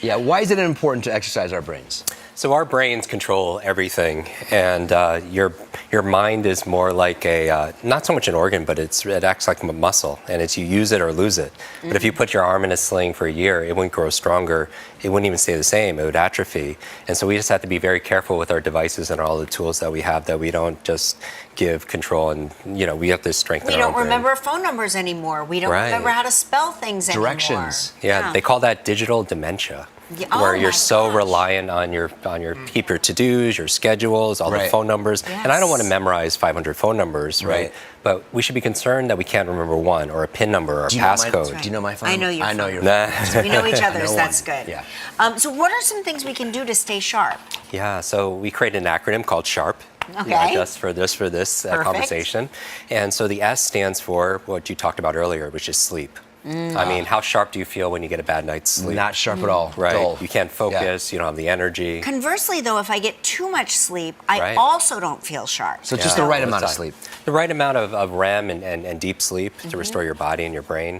Yeah, why is it important to exercise our brains? So our brains control everything, and your mind is more like not so much an organ, but it acts like a muscle, and it's you use it or lose it. But if you put your arm in a sling for a year, it wouldn't grow stronger. It wouldn't even stay the same. It would atrophy. And so we just have to be very careful with our devices and all the tools that we have, that we don't just give control, and we have to strengthen our We own don't remember brain. phone numbers anymore. We don't Right. remember how to spell things Directions. anymore. Yeah, they call that digital dementia. Yeah, oh where you're my so gosh. reliant on your keep your to-dos, your schedules, all the Right. phone numbers. Yes. And I don't want to memorize 500 phone numbers, right? Right. But we should be concerned that we can't remember one, or a PIN number, or a Do you know my- passcode. Do you know my phone? I know your I know phone. your Nah. phone. So we know each other's. No That's one. good. Yeah. So what are some things we can do to stay sharp? Yeah, so we created an acronym called SHARP. Okay. Just for this Perfect. conversation. And so the S stands for what you talked about earlier, which is sleep. I mean, how sharp do you feel when you get a bad night's sleep? Not sharp at all. Right. Dull. You can't focus. You don't have the energy. Conversely, though, if I get too much sleep, I Right. also don't feel sharp. So just the right all amount of time. sleep. The right amount of REM and deep sleep to restore your body and your brain.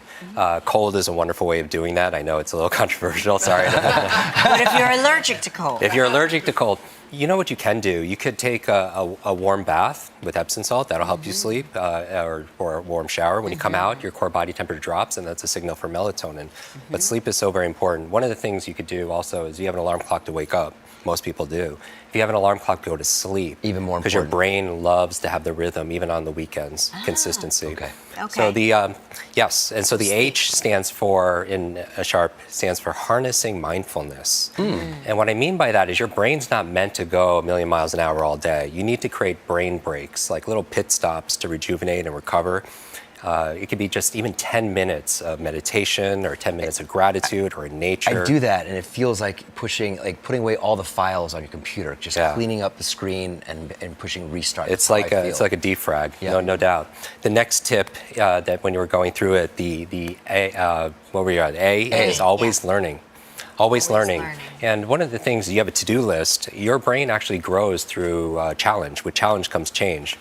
Cold is a wonderful way of doing that. I know it's a little controversial, sorry. What if you're allergic to cold? If you're allergic to cold, you know what you can do? You could take a warm bath with Epsom salt. That'll help you sleep, or a warm shower. When you come out, your core body temperature drops, and that's a signal for melatonin. But sleep is so very important. One of the things you could do also is you have an alarm clock to wake up. Most people do. If you have an alarm clock, go to sleep. Even more because your important. brain loves to have the rhythm, even on the weekends. Consistency. Okay. So the yes, and so the H stands for in a SHARP stands for harnessing mindfulness. And what I mean by that is your brain's not meant to go a million miles an hour all day. You need to create brain breaks, like little pit stops to rejuvenate and recover. It could be just even 10 minutes of meditation, or 10 minutes of gratitude, or in nature. I do that, and it feels like putting away all the files on your computer, just cleaning up the screen and pushing restart. It's That's how like I it's feel. like a defrag, Yeah. no doubt. The next tip that when you were going through it, the A, what were you at? A is always learning. Always learning. And one of the things, you have a to-do list, your brain actually grows through challenge. With challenge comes change.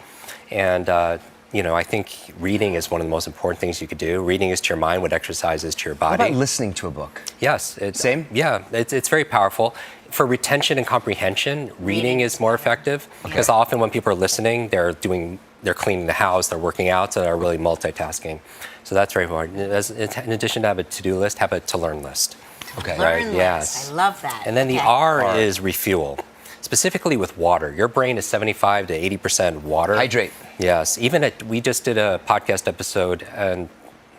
And I think reading is one of the most important things you could do. Reading is to your mind what exercise is to your body. What about listening to a book? Yes. Same? Yeah, it's very powerful. For retention and comprehension, reading is more effective, because often when people are listening, they're cleaning the house, they're working out, so they're really multitasking. So that's very important. In addition to have a to-do list, have a to-learn list. Okay. Right, Learn yes. list. I love that. And then the Okay. R is refuel, specifically with water. Your brain is 75 to 80% water. Hydrate. Yes. We just did a podcast episode and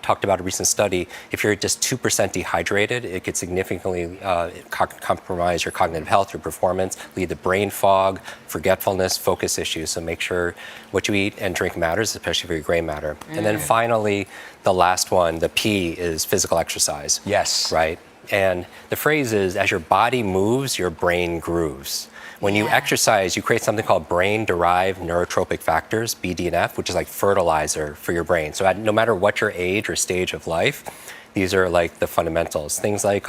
talked about a recent study. If you're just 2% dehydrated, it could significantly compromise your cognitive health, your performance, lead to brain fog, forgetfulness, focus issues. So make sure what you eat and drink matters, especially for your gray matter. And then finally, the last one, the P, is physical exercise. Yes. Right? And the phrase is, as your body moves, your brain grooves. When you exercise, you create something called brain-derived neurotropic factors, BDNF, which is like fertilizer for your brain. So no matter what your age or stage of life, these are like the fundamentals. Things like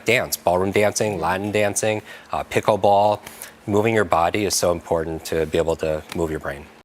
dance, ballroom dancing, Latin dancing, pickleball. Moving your body is so important to be able to move your brain.